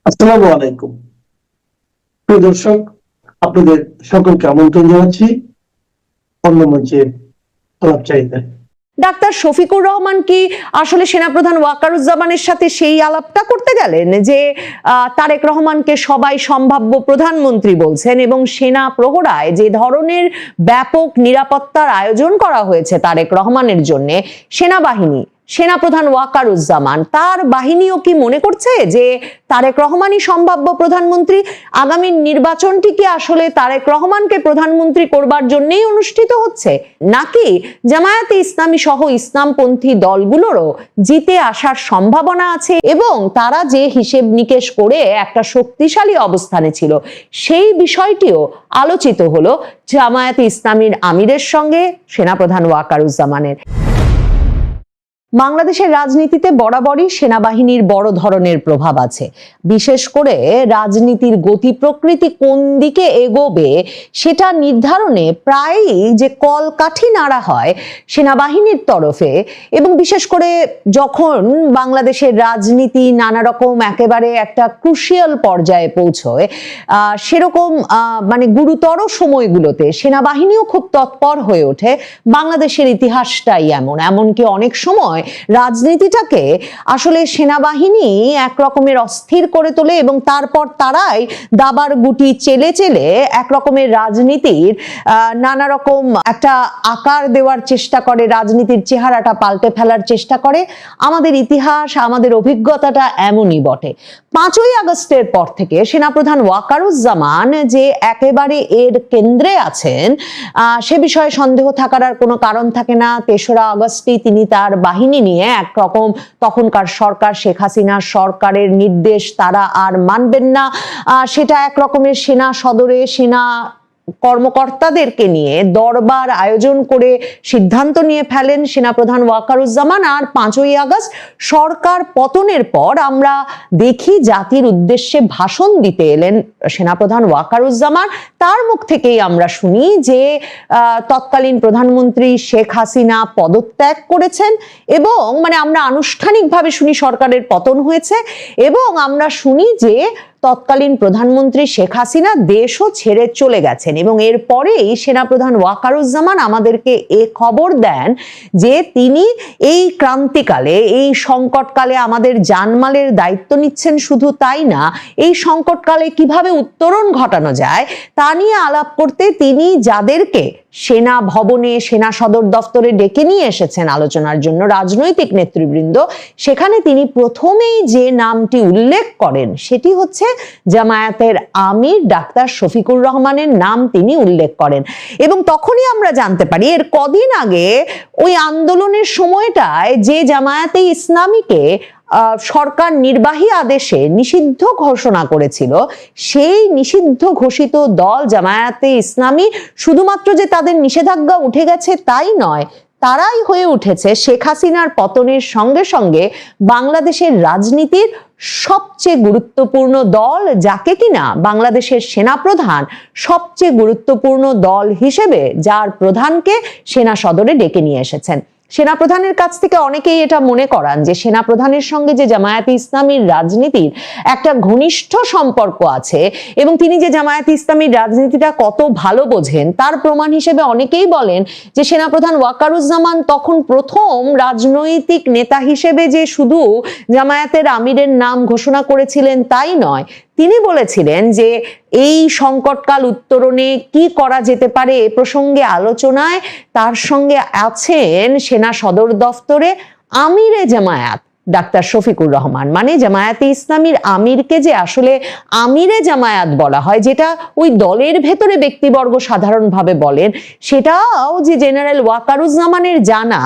আসসালামু আলাইকুম। প্রিয় দর্শক, আপনাদের সকলকে আমন্ত্রণ জানাচ্ছি অন্য মঞ্চের আলাপচারিতায়। ডাক্তার শফিকুর রহমান কি আসলে সেনাপ্রধান ওয়াকারুজ্জামানের সাথে সেই আলাপটা করতে গেলেন যে তারেক রহমানকে সবাই সম্ভাব্য প্রধানমন্ত্রী বলছেন এবং সেনা প্রহরায় যে ধরনের ব্যাপক নিরাপত্তার আয়োজন করা হয়েছে তারেক রহমানের জন্য, সেনাবাহিনী, সেনাপ্রধান ওয়াকারুজ্জামান তার বাহিনীও কি মনে করছে যে তারেক রহমানই সম্ভাব্য প্রধানমন্ত্রী? আগামী নির্বাচনটি কি আসলে তারেক রহমানকে প্রধানমন্ত্রী করবার জন্যই অনুষ্ঠিত হচ্ছে, নাকি জামায়াতে ইসলামী সহ ইসলামপন্থী দলগুলোরও জিতে আসার সম্ভাবনা আছে এবং তারা যে হিসেব নিকেশ করে একটা শক্তিশালী অবস্থানে ছিল সেই বিষয়টিও আলোচিত হলো জামায়াতে ইসলামীর আমিরের সঙ্গে সেনাপ্রধান ওয়াকারুজ্জামানের। বাংলাদেশের রাজনীতিতে বরাবরই সেনাবাহিনীর বড় ধরনের প্রভাব আছে। বিশেষ করে রাজনীতির গতি প্রকৃতি কোন দিকে এগোবে সেটা নির্ধারণে প্রায়ই যে কলকাঠি নাড়া হয় সেনাবাহিনীর তরফে, এবং বিশেষ করে যখন বাংলাদেশের রাজনীতি নানা রকম একেবারে একটা ক্রুশিয়াল পর্যায়ে পৌঁছয়, সেরকম মানে গুরুতর সময়গুলোতে সেনাবাহিনীও খুব তৎপর হয়ে ওঠে। বাংলাদেশের ইতিহাসটাই এমনকি অনেক সময় রাজনীতিটাকে আসলে সেনাবাহিনী এক রকমের অস্থির করে তোলে এবং তারপর তারাই দাবার গুটি চেলে চেলে এক রকমের রাজনীতির নানা রকম একটা আকার দেওয়ার চেষ্টা করে, রাজনীতির চেহারাটা পাল্টে ফেলার চেষ্টা করে। আমাদের ইতিহাস, আমাদের অভিজ্ঞতাটা এমনই বটে। 5ই আগস্টের পর থেকে সেনাপ্রধান ওয়াকারুজ্জামান যে একেবারে এর কেন্দ্রে আছেন সে বিষয়ে সন্দেহ থাকার আর কোনো কারণ থাকে না। 3রা আগস্টই তিনি তার বাহিনী নিয়ে একরকম তখনকার সরকার, শেখ হাসিনা সরকারের নির্দেশ তারা আর মানবেন না, সেটা এক রকমের সেনা সদরে সেনা কর্মকর্তাদেরকে নিয়ে দরবার আয়োজন করে সিদ্ধান্ত নিয়ে ফেলেন সেনাপ্রধান ওয়াকারুজ্জামান। আর 5ই আগস্ট সরকার পতনের পর আমরা দেখি জাতির উদ্দেশ্যে ভাষণ দিতে এলেন সেনাপ্রধান ওয়াকারুজ্জামান। তার মুখ থেকেই আমরা শুনি যে তৎকালীন প্রধানমন্ত্রী শেখ হাসিনা পদত্যাগ করেছেন এবং মানে আমরা আনুষ্ঠানিকভাবে শুনি সরকারের পতন হয়েছে, এবং আমরা শুনি যে তৎকালীন প্রধানমন্ত্রী শেখ হাসিনা দেশও ছেড়ে চলে গেছেন। এবং এরপরেই সেনাপ্রধান ওয়াকারুজ্জামান আমাদেরকে এ খবর দেন যে তিনি এই ক্রান্তিকালে, এই সংকটকালে আমাদের জানমালের দায়িত্ব নিচ্ছেন। শুধু তাই না, এই সংকটকালে কিভাবে উত্তরণ ঘটানো যায় তা নিয়ে আলাপ করতে তিনি যাদেরকে সেনা ভবনে, সেনা সদর দফতরে ডেকে নিয়ে এসেছেন আলোচনার জন্য, রাজনৈতিক নেতৃবৃন্দ, সেখানে তিনি প্রথমেই যে নামটি উল্লেখ করেন সেটি হচ্ছে জামায়াতের আমির ডাক্তার শফিকুর রহমানের নাম তিনি উল্লেখ করেন। এবং তখনই আমরা জানতে পারি এর কদিন আগে ওই আন্দোলনের সময়টায় যে জামায়াতে ইসলামীকে সরকার নির্বাহী আদেশে নিষিদ্ধ ঘোষণা করেছিল, সেই নিষিদ্ধ ঘোষিত দল জামায়াতে ইসলামী শুধুমাত্র যে তাদের নিষেধাজ্ঞা উঠে গেছে তাই নয়, তারাই হয়ে উঠেছে শেখ হাসিনার পতনের সঙ্গে সঙ্গে বাংলাদেশের রাজনীতির সবচেয়ে গুরুত্বপূর্ণ দল, যাকে কিনা বাংলাদেশের সেনাপ্রধান সবচেয়ে গুরুত্বপূর্ণ দল হিসেবে যার প্রধানকে সেনা সদরে ডেকে নিয়ে এসেছেন। সেনাপ্রধানের কাছ থেকে অনেকেই এটা মনে করান যে সেনাপ্রধানের সঙ্গে যে জামায়াতে ইসলামীর রাজনীতির একটা ঘনিষ্ঠ সম্পর্ক আছে এবং তিনি যে জামায়াতে ইসলামীর রাজনীতিটা কত ভালো বোঝেন তার প্রমাণ হিসেবে অনেকেই বলেন যে সেনাপ্রধান ওয়াকারুজ্জামান তখন প্রথম রাজনৈতিক নেতা হিসেবে যে শুধু জামায়াতের আমিরের নাম ঘোষণা করেছিলেন তাই নয়, তিনি বলেছিলেন যে এই সংকটকাল উত্তরণে কি করা যেতে পারে এ প্রসঙ্গে আলোচনায় তার সঙ্গে আছেন সেনা সদর দফতরে আমিরে জামায়াত ডাক্তার শফিকুর রহমান। মানে জামায়াতে ইসলামীর আমিরকে যে আসলে আমিরে জামায়াত বলা হয়, যেটা ওই দলের ভেতরে ব্যক্তিবর্গ সাধারণভাবে বলেন, সেটাও যে জেনারেল ওয়াকারুজ্জামানের জানা,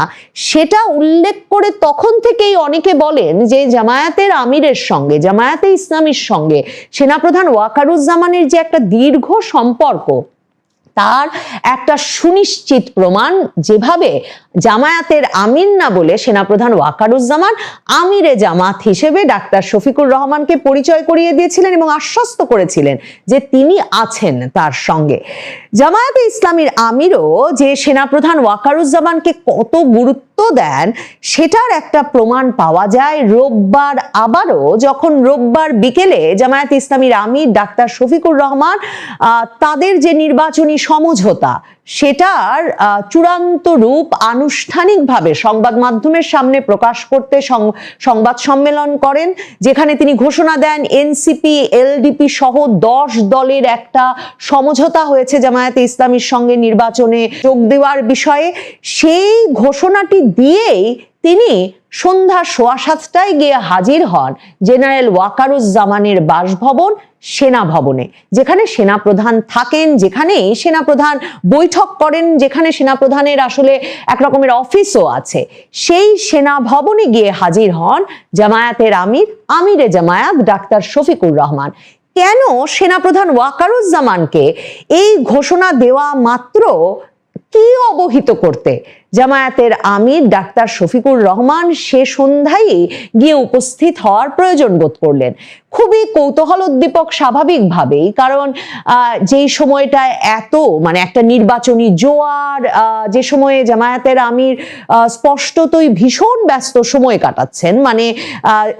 সেটা উল্লেখ করে তখন থেকেই অনেকে বলেন যে জামায়াতের আমিরের সঙ্গে, জামায়াতে ইসলামীর সঙ্গে সেনাপ্রধান ওয়াকারুজ্জামানের যে একটা দীর্ঘ সম্পর্ক তার একটা সুনিশ্চিত প্রমাণ যেভাবে জামায়াতের আমির না বলে সেনাপ্রধান ওয়াকারুজ্জামান আমিরে জামাত হিসেবে ডাক্তার শফিকুর রহমানকে পরিচয় করিয়ে দিয়েছিলেন এবং আশ্বস্ত করেছিলেন যে তিনি আছেন তার সঙ্গে। জামায়াতে ইসলামীর আমিরও যে সেনাপ্রধান ওয়াকারুজ্জামানকে কত গুরুত্ব দেন সেটার একটা প্রমাণ পাওয়া যায় রোববার আবারও, যখন রোববার বিকেলে জামায়াতে ইসলামীর আমির ডাক্তার শফিকুর রহমান তাদের যে নির্বাচনী সমঝোতা সেটার চূড়ান্ত রূপ আনুষ্ঠানিকভাবে সংবাদ মাধ্যমের সামনে প্রকাশ করতে সংবাদ সম্মেলন করেন, যেখানে তিনি ঘোষণা দেন এনসিপি এলডিপি সহ 10 দলের একটা সমঝোতা হয়েছে জামায়াতে ইসলামীর সঙ্গে নির্বাচনে যোগ দেওয়ার বিষয়ে। সেই ঘোষণাটি দিয়েই তিনি সন্ধ্যা 7:15টায় গিয়ে হাজির হন জেনারেল ওয়াকারুজ্জামানের বাসভবন সেনা ভবনে, যেখানে সেনাপ্রধান থাকেন, যেখানেই সেনাপ্রধান বৈঠক করেন, যেখানে সেনাপ্রধানের আসলে এক রকমের অফিসও আছে। সেই সেনা ভবনে গিয়ে হাজির হন জামায়াতের আমিরে জামায়াত ডাক্তার শফিকুর রহমান। কেন সেনাপ্রধান ওয়াকারুজ্জামানকে এই ঘোষণা দেওয়া মাত্র কি অবহিত করতে জামায়াতের আমির ডাক্তার শফিকুর রহমান সে সন্ধ্যায় গিয়ে উপস্থিত হওয়ার প্রয়োজন বোধ করলেন? খুবই কৌতূহলোদ্দীপক স্বাভাবিকভাবেই, কারণ যেই সময়টায় একটা নির্বাচনী জোয়ার, যে সময়ে জামায়াতের আমির স্পষ্টতই ভীষণ ব্যস্ত সময় কাটাচ্ছেন,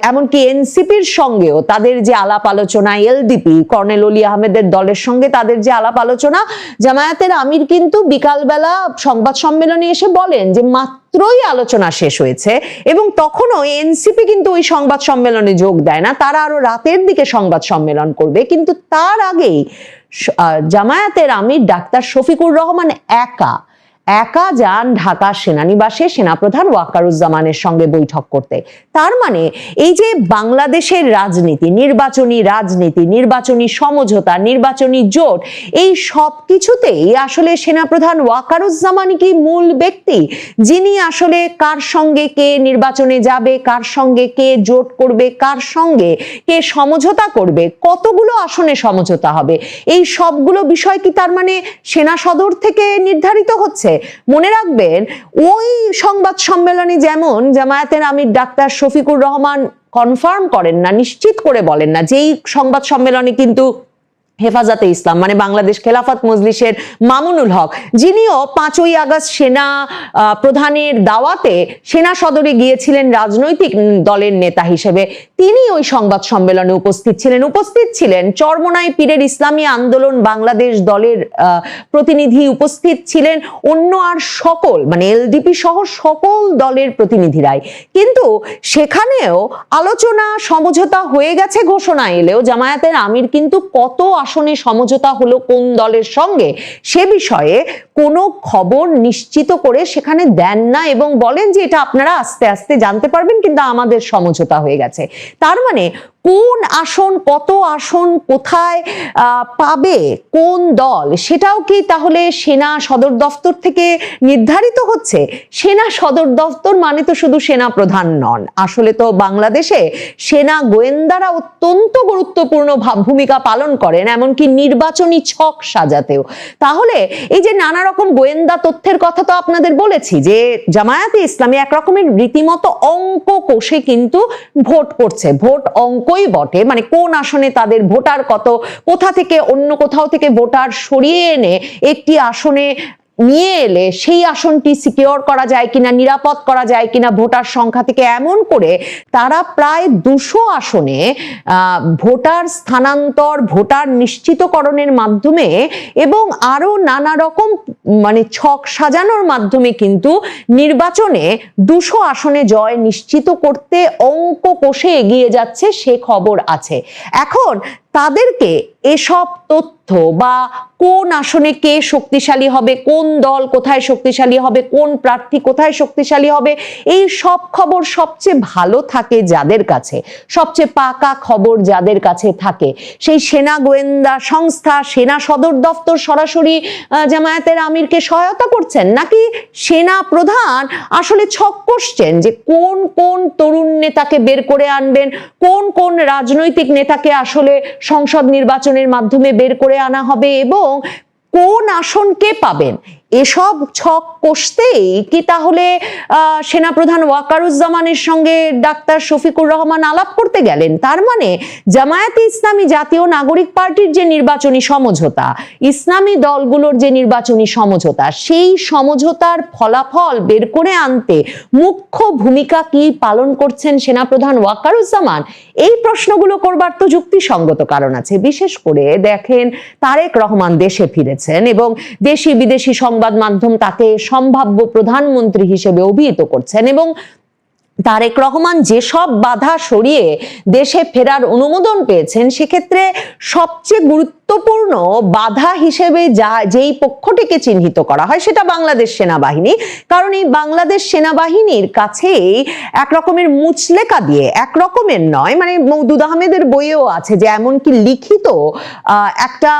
এমনকি এনসিপির সঙ্গেও তাদের যে আলাপ আলোচনা, এলডিপি কর্নেল অলি আহমেদের দলের সঙ্গে তাদের যে আলাপ আলোচনা, জামায়াতের আমির কিন্তু বিকালবেলা সংবাদ সম্মেলনে এসে বলেন যে মাত্রই আলোচনা শেষ হয়েছে, এবং তখনও এনসিপি কিন্তু ওই সংবাদ সম্মেলনে যোগ দেয় না, তারা আরো রাতের দিকে সংবাদ সম্মেলন করবে। কিন্তু তার আগেই জামায়াতের আমির ডাক্তার শফিকুর রহমান একা যান ঢাকা সেনানিবাসে সেনাপ্রধান ওয়াকারুজ্জামানের সঙ্গে বৈঠক করতে। তার মানে এই যে বাংলাদেশের রাজনীতি, নির্বাচনী সমঝোতা, নির্বাচনী জোট, এই সব কিছুতেই আসলে সেনাপ্রধান ওয়াকারুজ্জামানই কি মূল ব্যক্তি, যিনি আসলে কার সঙ্গে কে নির্বাচনে যাবে, কার সঙ্গে কে জোট করবে, কার সঙ্গে কে সমঝোতা করবে, কতগুলো আসনে সমঝোতা হবে, এই সবগুলো বিষয় কি তার মানে সেনা সদর থেকে নির্ধারিত হচ্ছে? মনে রাখবেন, ওই সংবাদ সম্মেলনে যেমন জামায়াতের আমির ডাক্তার শফিকুর রহমান কনফার্ম করেন না, নিশ্চিত করে বলেন না, যেই সংবাদ সম্মেলনে কিন্তু হেফাজতে ইসলাম বাংলাদেশ খেলাফত মজলিসের মামুনুল হক, যিনিও 5ই আগস্ট সেনা প্রধানের দাওয়াতে সেনা সদরে গিয়েছিলেন রাজনৈতিক দলের নেতা হিসেবে, তিনি ওই সংবাদ সম্মেলনে উপস্থিত ছিলেন চরমোনাই পীরের ইসলামী আন্দোলন বাংলাদেশ দলের প্রতিনিধি উপস্থিত ছিলেন, অন্য আর সকল এলডিপি সহ সকল দলের প্রতিনিধিরাই। কিন্তু সেখানেও আলোচনা সমঝোতা হয়ে গেছে ঘোষণা এলেও জামায়াতের আমির কিন্তু কত আসনে সমঝোতা হলো কোন দলের সঙ্গে সে বিষয়ে কোনো খবর নিশ্চিত করে সেখানে দেন না, এবং বলেন যে এটা আপনারা আস্তে আস্তে জানতে পারবেন, কিন্তু আমাদের সমঝোতা হয়ে গেছে। তার মানে কোন আসন, কত আসন কোথায় পাবে কোন দল, সেটাও কি তাহলে সেনা সদর দপ্তর থেকে নির্ধারিত হচ্ছে? সেনা সদর দপ্তর মানে তো শুধু সেনা প্রধান নন, আসলে তো বাংলাদেশে সেনা গোয়েন্দারা অত্যন্ত গুরুত্বপূর্ণ ভূমিকা পালন করেন, এমনকি নির্বাচনী ছক সাজাতেও। তাহলে এই যে নানা রকম গোয়েন্দা তথ্যের কথা তো আপনাদের বলেছি, যে জামায়াতে ইসলামী এক রকমের রীতিমতো অঙ্ক কষে কিন্তু ভোট করছে, ভোট অঙ্কই বটে, কোন আসনে তাদের ভোটার কত, কোথা থেকে অন্য কোথাও থেকে ভোটার সরিয়ে এনে একটি আসনে নিয়ে এলে সেই আসনটি সিকিউর করা যায় কিনা, নিরাপদ করা যায় কিনা ভোটার সংখ্যা থেকে, এমন করে তারা প্রায় 200 আসনে ভোটার স্থানান্তর, ভোটার নিশ্চিতকরণের মাধ্যমে এবং আরো নানা রকম ছক সাজানোর মাধ্যমে কিন্তু নির্বাচনে 200 আসনে জয় নিশ্চিত করতে অঙ্ক কষে এগিয়ে যাচ্ছে, সে খবর আছে। এখন তাদেরকে এসব তথ্য বা কোন আসনে কে শক্তিশালী হবে, কোন দল কোথায় শক্তিশালী হবে, কোন প্রার্থী কোথায় শক্তিশালী হবে, এই সব খবর সবচেয়ে ভালো থাকে যাদের কাছে, সবচেয়ে পাকা খবর যাদের কাছে থাকে, সেই সেনা গোয়েন্দা সংস্থা, সেনা সদর দপ্তর সরাসরি জামায়াতের আমিরকে সহায়তা করছেন, নাকি সেনা প্রধান আসলে ছক কষছেন যে কোন কোন তরুণ নেতাকে বের করে আনবেন, কোন কোন রাজনৈতিক নেতাকে আসলে সংসদ নির্বাচনের মাধ্যমে বের করে আনা হবে, এবং কোন আসন কে পাবেন, এসব ছক কষতেই কি তাহলে সেনাপ্রধান ওয়াকারুজ্জামানের সঙ্গে ডাক্তার শফিকুর রহমান আলাপ করতে গেলেন? তার মানে জামায়াতে ইসলামী জাতীয় নাগরিক পার্টির যে নির্বাচনী সমঝোতা, ইসলামী দলগুলোর যে নির্বাচনী সমঝোতা, সেই সমঝোতার ফলাফল বের করে আনতে মুখ্য ভূমিকা কি পালন করছেন সেনাপ্রধান ওয়াকারুজ্জামান? এই প্রশ্নগুলো করবার তো যুক্তিসঙ্গত কারণ আছে। বিশেষ করে দেখেন, তারেক রহমান দেশে ফিরেছেন এবং দেশি বিদেশি সংবাদ মাধ্যম তাকে সম্ভাব্য প্রধানমন্ত্রী হিসেবে অভিহিত করছেন, এবং তারেক রহমান যেসব বাধা সরিয়ে দেশে ফেরার অনুমোদন পেয়েছেন, সেক্ষেত্রে সবচেয়ে গুরুত্বপূর্ণ বাধা হিসেবে যেই পক্ষটিকে চিহ্নিত করা হয় সেটা বাংলাদেশ সেনাবাহিনী। কারণ এই বাংলাদেশ সেনাবাহিনীর কাছেই এক রকমের মুচলেকা দিয়ে, এক রকমের নয়, মানে মওদুদ আহমেদের বইয়েও আছে যে এমনকি লিখিত একটা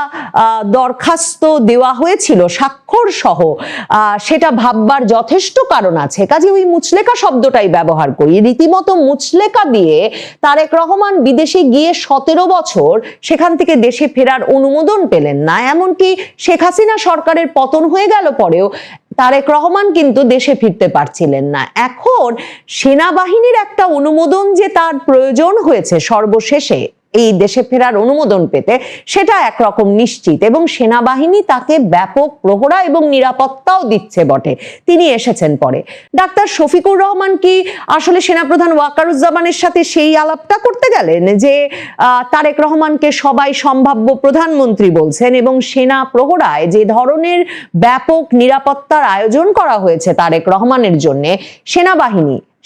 দরখাস্ত দেওয়া হয়েছিল স্বাক্ষর সহ, সেটা ভাববার যথেষ্ট কারণ আছে। কাজে ওই মুচলেকা শব্দটাই ব্যবহার করি। রীতিমতো মুচলেকা দিয়ে তারেক রহমান বিদেশে গিয়ে 17 বছর সেখান থেকে দেশে ফেরার অনুমোদন পেলেন না। এমনকি শেখ হাসিনা সরকারের পতন হয়ে গেল পরেও তারেক রহমান কিন্তু দেশে ফিরতে পারছিলেন না। এখন সেনাবাহিনীর একটা অনুমোদন যে তার প্রয়োজন হয়েছে সর্বশেষে এই দেশে ফেরার অনুমোদন পেতে, সেটা একরকম নিশ্চিত, এবং সেনাবাহিনী তাকে ব্যাপক প্রহরা এবং নিরাপত্তাও দিচ্ছে বটে। তিনি এসেছেন পরে। ডাক্তার শফিকুর রহমান কি আসলে সেনাপ্রধান ওয়াকারুজ্জামানের সাথে সেই আলাপটা করতে গেলেন যে তারেক রহমানকে সবাই সম্ভাব্য প্রধানমন্ত্রী বলছেন, এবং সেনা প্রহরায় যে ধরনের ব্যাপক নিরাপত্তার আয়োজন করা হয়েছে তারেক রহমানের জন্য,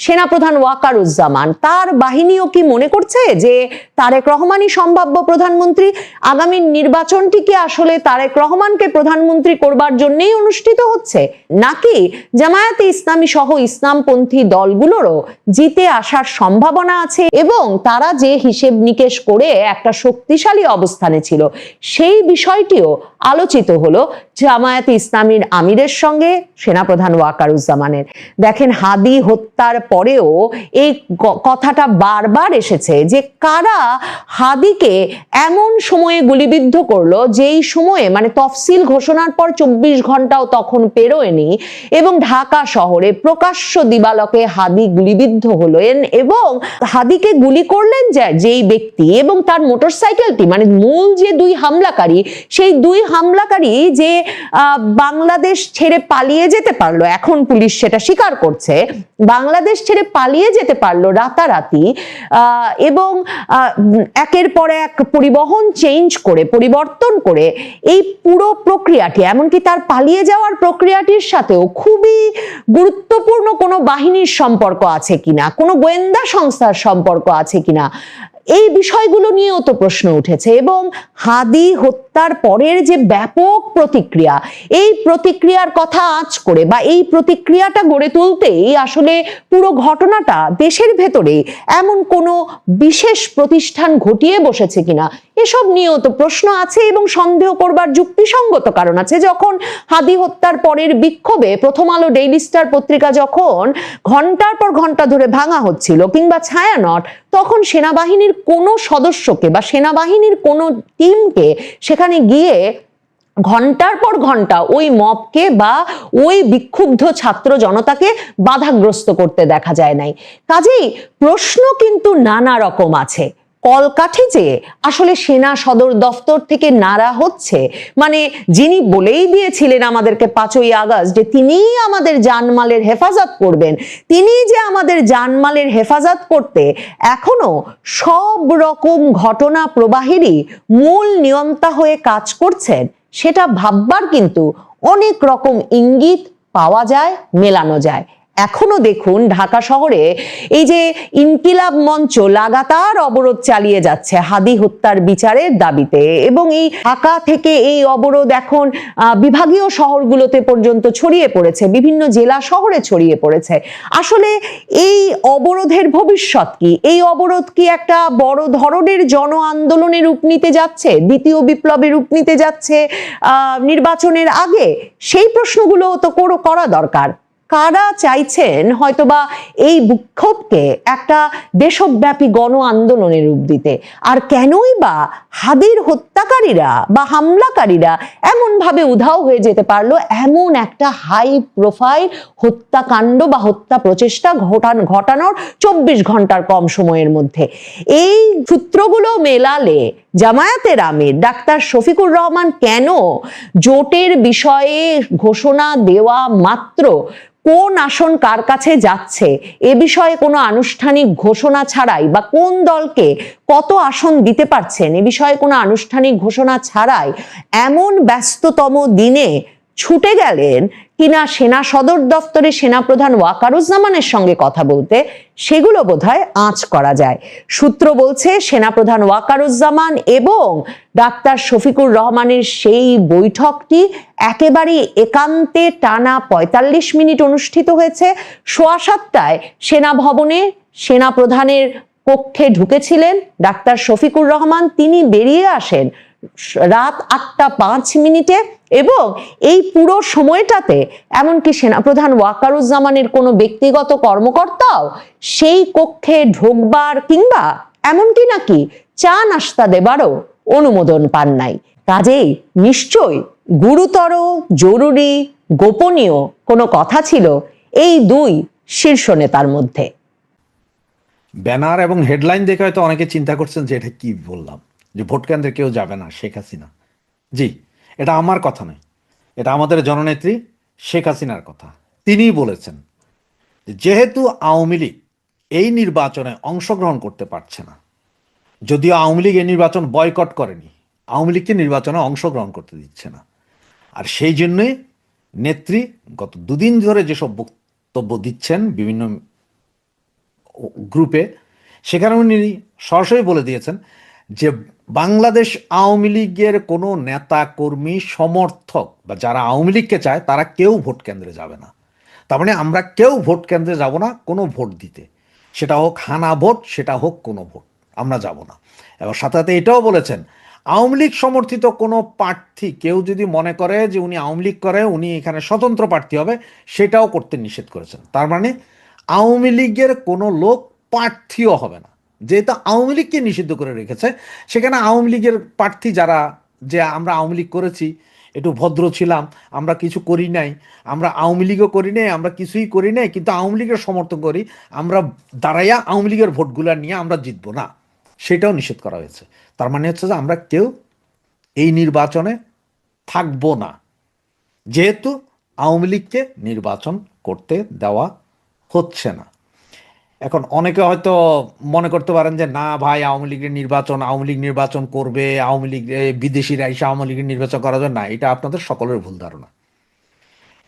সেনাপ্রধান ওয়াকারুজ্জামান তার বাহিনীও কি মনে করছে যে তারেক রহমানই সম্ভাব্য প্রধানমন্ত্রী? আগামী নির্বাচনটি কি আসলে তারেক রহমানকে প্রধানমন্ত্রী করবার জন্যই অনুষ্ঠিত হচ্ছে, নাকি জামায়াতে ইসলামী সহ ইসলামপন্থী দলগুলোরও জিতে আসার সম্ভাবনা আছে এবং তারা যে হিসেব নিকেশ করে একটা শক্তিশালী অবস্থানে ছিল, সেই বিষয়টিও আলোচিত হলো জামায়াতে ইসলামীর আমিরের সঙ্গে সেনাপ্রধান ওয়াকারুজ্জামানের। দেখেন, হাদি হত্যার পরেও এই কথাটা বারবার এসেছে যে কারা হাদিকে এমন সময়ে গুলিবিদ্ধ করলো যেই সময়ে, মানে তফসিল ঘোষণার পর 24 ঘন্টাও তখন পেরোয়নি, এবং ঢাকা শহরে প্রকাশ্য দিবালোকে হাদি গুলিবিদ্ধ হলেন, এবং হাদিকে গুলি করলেন যেই ব্যক্তি এবং তার মোটরসাইকেলটি, মানে মূল যে দুই হামলাকারী, সেই দুই হামলাকারী যে বাংলাদেশ ছেড়ে পালিয়ে যেতে পারলো, এখন পুলিশ সেটা স্বীকার করছে, বাংলাদেশ ছেড়ে পালিয়ে যেতে পারলো রাতারাতি, এবং একের পর এক পরিবহন পরিবর্তন করে এই পুরো প্রক্রিয়াটি, এমনকি তার পালিয়ে যাওয়ার প্রক্রিয়াটির সাথেও খুবই গুরুত্বপূর্ণ কোনো বাহিনীর সম্পর্ক আছে কিনা, কোনো গোয়েন্দা সংস্থার সম্পর্ক আছে কিনা, এই বিষয়গুলো নিয়েও তো প্রশ্ন উঠেছে। এবং হাদি হত্যার পরের যে ব্যাপক প্রতিক্রিয়া, এই প্রতিক্রিয়ার কথা আঁচ করে বা এই প্রতিক্রিয়াটা গড়ে তুলতেই আসলে পুরো ঘটনাটা দেশের ভেতরে এমন কোনো বিশেষ প্রতিষ্ঠান ঘটিয়ে বসেছে কিনা, এসব নিয়েও তো প্রশ্ন আছে এবং সন্দেহ করবার যুক্তিসঙ্গত কারণ আছে। যখন হাদি হত্যার পরের বিক্ষোভে প্রথম আলো, ডেইলি স্টার পত্রিকা যখন ঘন্টার পর ঘন্টা ধরে ভাঙা হচ্ছিল, কিংবা ছায়ানট, তখন সেনাবাহিনীর কোনো সদস্যকে বা সেনাবাহিনীর কোনো টিমকে সেখানে গিয়ে ঘন্টার পর ঘন্টা ওই মবকে বা ওই বিক্ষুব্ধ ছাত্র জনতাকে বাধাগ্রস্ত করতে দেখা যায় নাই। কাজেই প্রশ্ন কিন্তু নানা রকম আছে। কলকাঠি যে আসলে সেনা সদর দফতর থেকে নাড়া হচ্ছে, মানে যিনি বলেই দিয়েছিলেন আমাদেরকে 5ই আগস্ট যে তিনিই আমাদের জানমালের হেফাজত করবেন, তিনি যে আমাদের জানমালের হেফাজত করতে এখনো সব রকম ঘটনা প্রবাহেরই মূল নিয়ন্তা হয়ে কাজ করছেন, সেটা ভাববার কিন্তু অনেক রকম ইঙ্গিত পাওয়া যায়, মেলানো যায়। এখনো দেখুন ঢাকা শহরে এই যে ইনকিলাব মঞ্চ লাগাতার অবরোধ চালিয়ে যাচ্ছে হাদি হত্যার বিচারের দাবিতে, এবং এই ঢাকা থেকে এই অবরোধ এখন বিভাগীয় শহরগুলোতে পর্যন্ত ছড়িয়ে পড়েছে, বিভিন্ন জেলা শহরে ছড়িয়ে পড়েছে। আসলে এই অবরোধের ভবিষ্যৎ কি? এই অবরোধ কি একটা বড় ধরনের জন আন্দোলনের রূপ নিতে যাচ্ছে, দ্বিতীয় বিপ্লবের রূপ নিতে যাচ্ছে নির্বাচনের আগে? সেই প্রশ্নগুলো তো করা দরকার। কারা চাইছেন হয়তোবা এই বিক্ষোভকে একটা দেশব্যাপী গণ আন্দোলনের রূপ দিতে, আর কেনই বা হাদির হত্যাকারীরা বা হামলাকারীরা এমন ভাবে উধাও হয়ে যেতে পারলো এমন একটা হাই প্রোফাইল হত্যাকাণ্ড বা হত্যা প্রচেষ্টা ঘটানোর 24 ঘন্টার কম সময়ের মধ্যে। এই সূত্রগুলো মেলালে জামায়াতের আমির ডাক্তার শফিকুর রহমান কেন জোটের বিষয়ে ঘোষণা দেওয়া মাত্র কোন আসন কার কাছে যাচ্ছে এ বিষয়ে কোনো আনুষ্ঠানিক ঘোষণা ছাড়াই, বা কোন দলকে কত আসন দিতে পারছেন এ বিষয়ে কোনো আনুষ্ঠানিক ঘোষণা ছাড়াই এমন ব্যস্ততম দিনে ছুটে গেলেন কিনা সেনা সদর দপ্তরে সেনাপ্রধান ওয়াকারুজ্জামানের সঙ্গে কথা বলতে, সেগুলো বোধহয় আঁচ করা যায়। সূত্র বলছে সেনাপ্রধান ওয়াকারুজ্জামান এবং ডাক্তার শফিকুর রহমানের সেই বৈঠকটি একেবারেই একান্তে টানা ৪৫ মিনিট অনুষ্ঠিত হয়েছে। ৭:১৫ সেনা ভবনে সেনাপ্রধানের কক্ষে ঢুকেছিলেন ডাক্তার শফিকুর রহমান, তিনি বেরিয়ে আসেন রাত ৮:০৫ এবং এই পুরো সময়টাতে এমনকি সেনাপ্রধান ওয়াকারুজ্জামানের কোনো ব্যক্তিগত কর্মকর্তাও সেই কক্ষে ঢোকবার কিংবা এমনকি নাকি চা নাস্তা দেবারও অনুমোদন পান নাই। কাজেই নিশ্চয়ই গুরুতর, জরুরি, গোপনীয় কোনো কথা ছিল এই দুই শীর্ষ নেতার মধ্যে। ব্যানার এবং হেডলাইন দেখে হয়তো অনেকে চিন্তা করছেন যে এটা কি বললাম, যে ভোট কেন্দ্রে কেউ যাবে না, শেখ হাসিনা। জি, এটা আমার কথা নয়, এটা আমাদের জননেত্রী শেখ হাসিনার কথা। তিনিই বলেছেন যেহেতু আওয়ামী লীগ এই নির্বাচনে অংশগ্রহণ করতে পারছে না, যদিও আওয়ামী লীগ এই নির্বাচন বয়কট করেনি, আওয়ামী লীগকে নির্বাচনে অংশগ্রহণ করতে দিচ্ছে না, আর সেই জন্যই নেত্রী গত দুদিন ধরে যেসব বক্তব্য দিচ্ছেন বিভিন্ন গ্রুপে, সেখানে উনি সরাসরি বলে দিয়েছেন যে বাংলাদেশ আওয়ামী লীগের কোনো নেতা কর্মী সমর্থক বা যারা আওয়ামী লীগকে চায় তারা কেউ ভোট কেন্দ্রে যাবে না। তার মানে আমরা কেউ ভোট কেন্দ্রে যাব না কোনো ভোট দিতে, সেটা হোক হানা ভোট, সেটা হোক কোনো ভোট, আমরা যাব না। এবং সাথে সাথে এটাও বলেছেন আওয়ামী লীগ সমর্থিত কোনো প্রার্থী কেউ যদি মনে করে যে উনি আওয়ামী লীগ করে উনি এখানে স্বতন্ত্র প্রার্থী হবে, সেটাও করতে নিষেধ করেছেন। তার মানে আওয়ামী লীগের কোনো লোক প্রার্থীও হবে না, যেহেতু আওয়ামী লীগকে নিষিদ্ধ করে রেখেছে। সেখানে আওয়ামী লীগের প্রার্থী যারা, যে আমরা আওয়ামী লীগ করেছি, একটু ভদ্র ছিলাম, আমরা কিছু করি নাই, আমরা আওয়ামী লীগও করি নাই, আমরা কিছুই করি নাই, কিন্তু আওয়ামী লীগের সমর্থন করি, আমরা দাঁড়াইয়া আওয়ামী লীগের ভোটগুলো নিয়ে আমরা জিতবো না, সেটাও নিষেধ করা হয়েছে। তার মানে হচ্ছে যে আমরা কেউ এই নির্বাচনে থাকবো না, যেহেতু আওয়ামী লীগকে নির্বাচন করতে দেওয়া হচ্ছে না। এখন অনেকে হয়তো মনে করতে পারেন যে না ভাই, আওয়ামী লীগের নির্বাচন, আওয়ামী লীগ নির্বাচন করবে, আওয়ামী লীগ বিদেশিরা এসে আওয়ামী লীগের নির্বাচন করা যায় না, এটা আপনাদের সকলের ভুল ধারণা।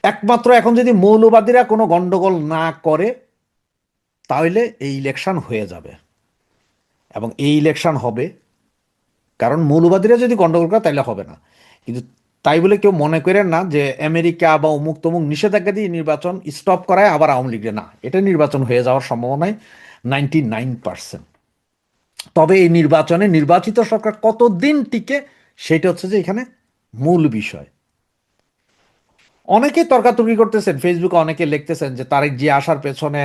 একমাত্র এখন যদি মৌলবাদীরা কোনো গন্ডগোল না করে তাহলে এই ইলেকশন হয়ে যাবে, এবং এই ইলেকশন হবে, কারণ মৌলবাদীরা যদি গন্ডগোল করে তাহলে হবে না। কিন্তু তাই বলে কেউ মনে করেন না যে আমেরিকা বা অমুক তমুক নিষেধাজ্ঞা দিয়ে নির্বাচন স্টপ করায় আবার আওয়ামী লীগের, না, এটা নির্বাচন হয়ে যাওয়ার সম্ভাবনায় 99%। তবে এই নির্বাচনে নির্বাচিত সরকার কতদিন টিকে সেটা হচ্ছে যে এখানে মূল বিষয়। অনেকে তর্কাতর্কি করতেছেন, ফেসবুকে অনেকে লিখতেছেন যে তারেক জিয়া আসার পেছনে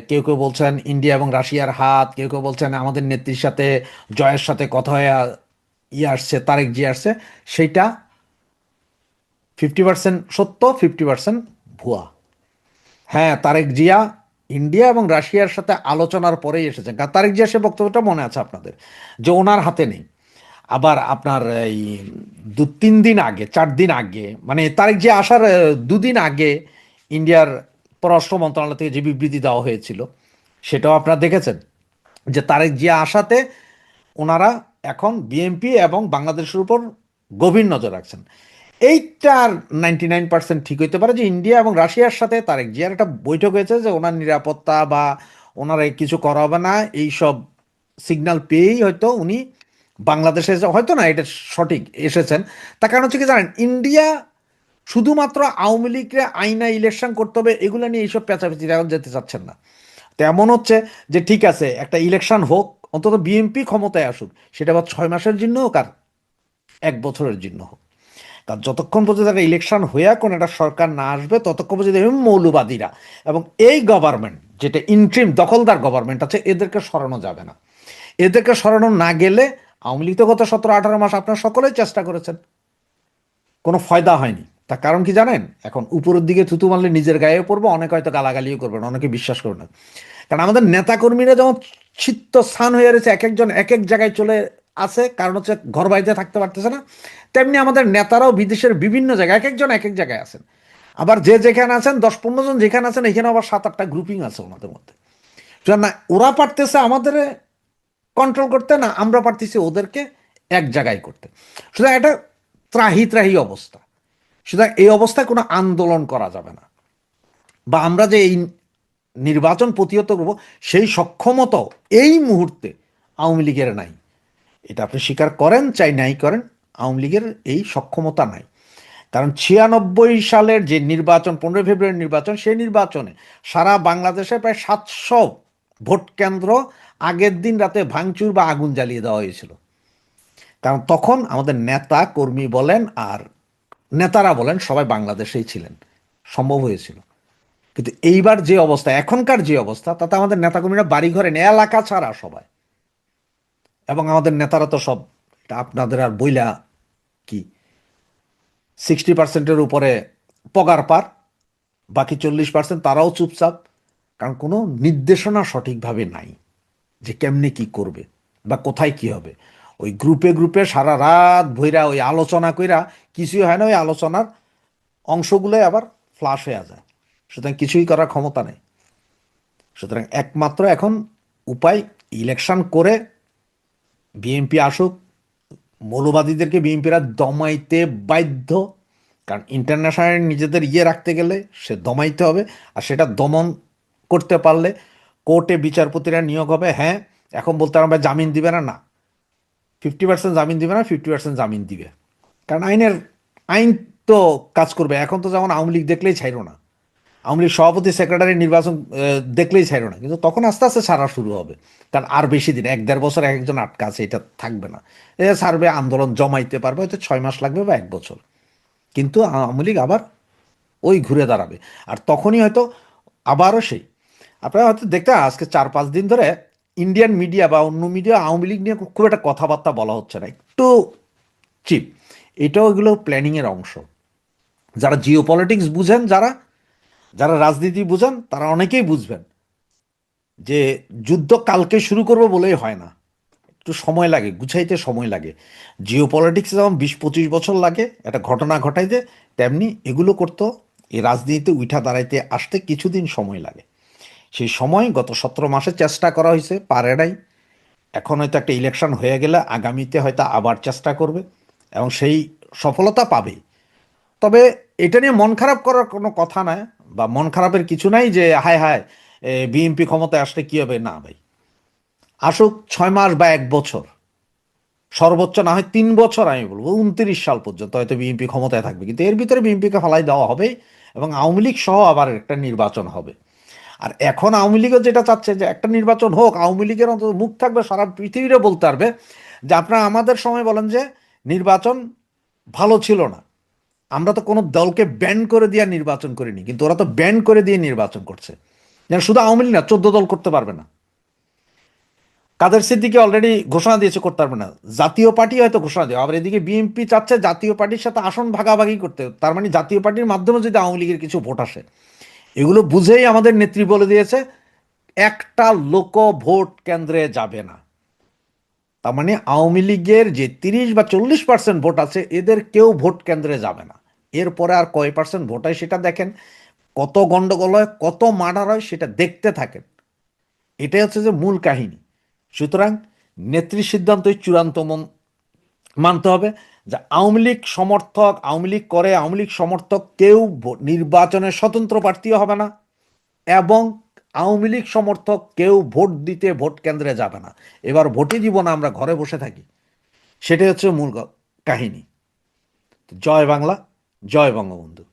কেউ কেউ বলছেন ইন্ডিয়া এবং রাশিয়ার হাত, কেউ কেউ বলছেন আমাদের নেত্রীর সাথে জয়ের সাথে কথা হয়ে আসছে, তারেক জিয়া আসছে। সেইটা 50% সত্য, 50% ভুয়া। হ্যাঁ, তারেক জিয়া ইন্ডিয়া এবং রাশিয়ার সাথে আলোচনার পরেই এসেছেন, কারণ তারেক জিয়া সে বক্তব্যটা মনে আছে আপনাদের, যে ওনার হাতে নেই। আবার আপনার এই 2-3 দিন আগে, 4 দিন আগে, মানে তারেক জিয়া আসার 2 দিন আগে ইন্ডিয়ার পররাষ্ট্র মন্ত্রণালয় থেকে যে বিবৃতি দেওয়া হয়েছিল সেটাও আপনারা দেখেছেন, যে তারেক জিয়া আসাতে ওনারা এখন বিএনপি এবং বাংলাদেশের উপর গভীর নজর রাখছেন। এইটার 99% ঠিক হইতে পারে যে ইন্ডিয়া এবং রাশিয়ার সাথে তারেক জিয়ার একটা বৈঠক হয়েছে, যে ওনার নিরাপত্তা বা ওনারা কিছু করা হবে না, এইসব সিগন্যাল পেয়েই হয়তো উনি বাংলাদেশে হয়তো না এটা সঠিক এসেছেন। তার কারণ হচ্ছে কি জানেন, ইন্ডিয়া শুধুমাত্র আওয়ামী লীগকে আইনা ইলেকশন করতে হবে এগুলো নিয়ে এইসব পেঁচাপেচি এখন যেতে চাচ্ছেন না। তেমন হচ্ছে যে ঠিক আছে একটা ইলেকশন হোক, অন্তত বিএনপি ক্ষমতায় আসুক, সেটা আবার 6 মাসের জন্য হোক আর 1 বছরের জন্য হোক, তার যতক্ষণ পর্যন্ত একটা ইলেকশন হইয়া কোন একটা সরকার না আসবে ততক্ষণ পর্যন্ত এই মৌলবাদীরা এবং এই গভর্নমেন্ট যেটা ইন্ট্রিম দখলদার গভর্নমেন্ট আছে এদেরকে সরানো যাবে না। এদেরকে সরানো না গেলে আওয়ামী লীগ তো গত 17-18 মাস আপনারা সকলেই চেষ্টা করেছেন, কোনো ফায়দা হয়নি। তার কারণ কি জানেন? এখন উপরের দিকে থুতু মারলে নিজের গায়ে পড়বো, অনেকে হয়তো গালাগালিও করবেন, অনেকে বিশ্বাস করবে না। কারণ আমাদের নেতাকর্মীরা যেমন চিত্ত স্থান হয়ে রয়েছে, এক একজন এক এক জায়গায় চলে আছে, কারণ হচ্ছে ঘর বাড়িতে থাকতে পারতেছে না, তেমনি আমাদের নেতারাও বিদেশের বিভিন্ন জায়গায় এক একজন এক এক জায়গায় আছেন। আবার যে যেখানে আছেন 10-15 জন যেখানে আছেন এখানে আবার 7-8টা গ্রুপিং আছে ওনাদের মধ্যে। না ওরা পারতেছে আমাদের কন্ট্রোল করতে, না আমরা পারতেছি ওদেরকে এক জায়গায় করতে। সুতরাং এটা ত্রাহি ত্রাহি অবস্থা। সুতরাং এই অবস্থায় কোনো আন্দোলন করা যাবে না, বা আমরা যে এই নির্বাচন প্রতিহত করব সেই সক্ষমতা এই মুহূর্তে আওয়ামী লীগের নাই। এটা আপনি স্বীকার করেন চাই নাই করেন, আওয়ামী লীগের এই সক্ষমতা নাই। কারণ 96 সালের যে নির্বাচন, 15 ফেব্রুয়ারি নির্বাচন, সেই নির্বাচনে সারা বাংলাদেশে প্রায় 700 ভোট কেন্দ্র আগের দিন রাতে ভাঙচুর বা আগুন জ্বালিয়ে দেওয়া হয়েছিল। কারণ তখন আমাদের নেতা কর্মী বলেন আর নেতারা বলেন সবাই বাংলাদেশেই ছিলেন, সম্ভব হয়েছিল। কিন্তু এইবার যে অবস্থা, এখনকার যে অবস্থা, তাতে আমাদের নেতাকর্মীরা বাড়ি ঘরে নেই, এলাকা ছাড়া সবাই। এবং আমাদের নেতারা তো সব, এটা আপনাদের আর বইলা কি, 60%-এর উপরে পগার পার, বাকি 40% তারাও চুপচাপ। কারণ কোনো নির্দেশনা সঠিকভাবে নাই যে কেমনে কি করবে বা কোথায় কি হবে। ওই গ্রুপে গ্রুপে সারা রাত ভৈরা ওই আলোচনা কইরা কিছুই হয় না, ওই আলোচনার অংশগুলোই আবার ফ্লাশ হয়ে যায়। সুতরাং কিছুই করার ক্ষমতা নেই। সুতরাং একমাত্র এখন উপায় ইলেকশন করে বিএনপি আসুক, মৌলবাদীদেরকে বিএনপিরা দমাইতে বাধ্য। কারণ ইন্টারন্যাশনাল নিজেদের রাখতে গেলে সে দমাইতে হবে, আর সেটা দমন করতে পারলে কোর্টে বিচারপতিরা নিয়োগ হবে। হ্যাঁ, এখন বলতে আমরা জামিন দিবে না, না 50% জামিন দিবে না, 50% জামিন দিবে। কারণ আইন তো কাজ করবে। এখন তো যেমন আওয়ামী লীগ দেখলেই ছাইরো না, আওয়ামী লীগ সভাপতি সেক্রেটারি নির্বাচন দেখলেই ছাইরো না, কিন্তু তখন আস্তে আস্তে ছাড়া শুরু হবে। কারণ আর বেশি দিন, 1-1.5 বছর একজন আটকা আছে, এটা থাকবে না। ছাড়বে, আন্দোলন জমাইতে পারবে, হয়তো 6 মাস লাগবে বা 1 বছর, কিন্তু আওয়ামী লীগ আবার ওই ঘুরে দাঁড়াবে। আর তখনই হয়তো আবারও সেই, আপনারা হয়তো দেখতে আজকে 4-5 দিন ধরে ইন্ডিয়ান মিডিয়া বা অন্য মিডিয়া আওয়ামী লীগ নিয়ে খুব একটা কথাবার্তা বলা হচ্ছে না, একটু চিপ। এটাও এগুলো প্ল্যানিংয়ের অংশ। যারা জিও পলিটিক্স বুঝেন, যারা যারা রাজনীতি বুঝেন, তারা অনেকেই বুঝবেন যে যুদ্ধ কালকে শুরু করবো বলেই হয় না, একটু সময় লাগে, গুছাইতে সময় লাগে। জিও পলিটিক্সে যেমন 20-25 বছর লাগে একটা ঘটনা ঘটাইতে, তেমনি এগুলো করতো, এই রাজনীতিতে উঠা দাঁড়াইতে আসতে কিছুদিন সময় লাগে। সেই সময় গত 17 মাসে চেষ্টা করা হয়েছে, পারে নাই। এখন হয়তো একটা ইলেকশন হয়ে গেলে আগামীতে হয়তো আবার চেষ্টা করবে এবং সেই সফলতা পাবে। তবে এটা নিয়ে মন খারাপ করার কোনো কথা নয়, বা মন খারাপের কিছু নাই যে হায় হায় বিএনপি ক্ষমতায় আসলে কি হবে। না ভাই, আসুক 6 মাস বা 1 বছর, সর্বোচ্চ না হয় 3 বছর, আমি বলবো 29 সাল পর্যন্ত হয়তো বিএনপি ক্ষমতায় থাকবে, কিন্তু এর ভিতরে বিএনপিকে ফালাই দেওয়া হবে এবং আওয়ামী লীগ সহ আবার একটা নির্বাচন হবে। আর এখন আওয়ামী লীগও যেটা চাচ্ছে যে একটা নির্বাচন হোক, আওয়ামী লীগের অন্তত মুখ থাকবে, সারা পৃথিবীরে বলতে পারবে যে আপনারা আমাদের সময় বলেন যে নির্বাচন ভালো ছিল না, আমরা তো কোনো দলকে ব্যান করে দিয়ে নির্বাচন করিনি, কিন্তু ওরা তো ব্যান করে দিয়ে নির্বাচন করছে। যেন শুধু আওয়ামী লীগ না, 14 দল করতে পারবে না। কাদের সিদ্দিকী অলরেডি ঘোষণা দিয়েছে করতে পারবে না, জাতীয় পার্টি হয়তো ঘোষণা দেবে। আবার এদিকে বিএনপি চাচ্ছে জাতীয় পার্টির সাথে আসন ভাগাভাগি করতে, তার মানে জাতীয় পার্টির মাধ্যমে যদি আওয়ামী লীগের কিছু ভোট আসে। এগুলো বুঝেই আমাদের নেত্রী বলে দিয়েছে একটা লোক ভোট কেন্দ্রে যাবে না। তার মানে আওয়ামী লীগের যে 30 বা 40% ভোট আছে, এদের কেউ ভোট কেন্দ্রে যাবে না। এরপরে আর কয় পার্সেন্ট ভোট হয় সেটা দেখেন, কত গন্ডগোল হয়, কত মার্ডার হয়, সেটা দেখতে থাকেন। এটাই হচ্ছে যে মূল কাহিনী। সুতরাং নেত্রীর সিদ্ধান্তই চূড়ান্ত মানতে হবে যে আওয়ামী লীগ সমর্থক, আওয়ামী লীগ করে, আওয়ামী লীগ সমর্থক কেউ নির্বাচনে স্বতন্ত্র প্রার্থীও হবে না, এবং আওয়ামী লীগ সমর্থক কেউ ভোট দিতে ভোট কেন্দ্রে যাবে না। এবার ভোটই দিব না, আমরা ঘরে বসে থাকি, সেটাই হচ্ছে মূল কাহিনী। জয় বাংলা, জয় বঙ্গবন্ধু।